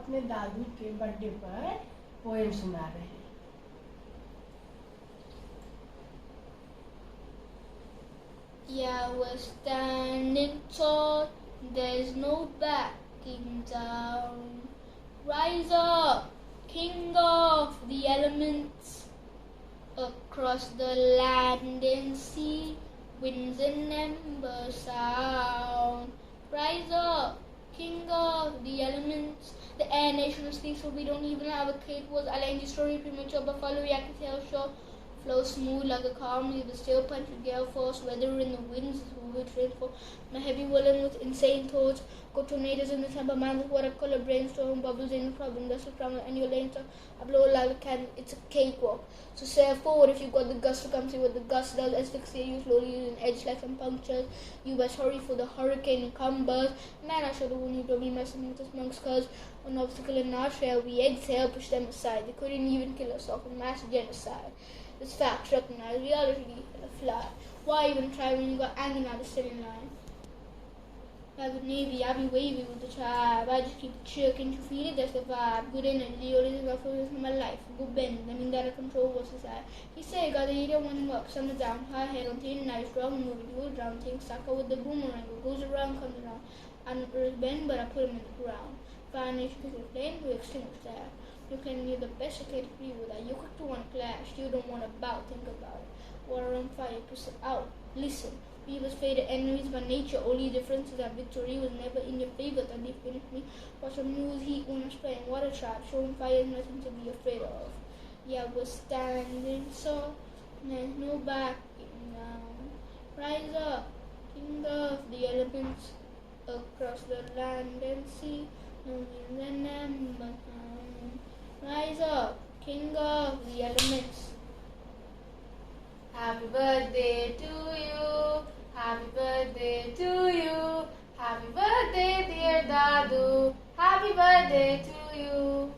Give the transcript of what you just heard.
अपने दादू के बर्थडे पर पोएम सुना रहे हैं। Yeah, we're standing tall, there's no backing down. Rise up, king of the elements. Across the land and sea, winds and embers sound. Rise up, king of the elements. The air nation sleeps, so we don't even have a cake. Was a language story premature buffalo? I can tell sure. Flow smooth like a calm, leave the still punch with gale force. Weather in the winds is who we train for. My heavy woolen with insane thoughts. Go tornadoes in the temper, man with watercolor brainstorm. Bubbles in the problem, that's the problem. And your lane, so I blow like a cannon, it's a cakewalk. So sail forward if you got the gust to come see what the gust does. Asphyxia you slowly using edge like some punctures. You best hurry for the hurricane encumbers. Man, I should have warned you, don't be messing with us monks, cause one obstacle in our trail, we exhale, push them aside. They couldn't even kill us off in mass genocide. This fact recognized reality and a fly. Why even try when you got hanging out the steady line? Like the Navy, I be wavy with the tribe. I just keep chill, can't you feel it? That's the vibe. Good energy, all this is my focus in my life. Good bend, I mean that I control what's inside. He said, got the area one him up, summer down, high head on thin night, strong moving, go drown, things sucker with the boomerang, what goes around comes around. I don't earth bend, but I put him in the ground. Fire nation pick a flame to extinguish that. You can you're the best I can agree with that. You quick to want to clash, you don't want to bow, think about it. Water on fire, push it out, listen. We was fated enemies by nature, only difference is that victory was never in your favor. That they finished me. Watch some news heat when I'm spraying water trap, showing fire is nothing to be afraid of. Yeah, we're standing so there's no backing down. Rise up, king of the elements, across the land and sea, no winds and embers down. Rise up, king of the elements. Happy birthday to you. Happy birthday to you. Happy birthday, dear Dadu. Happy birthday to you.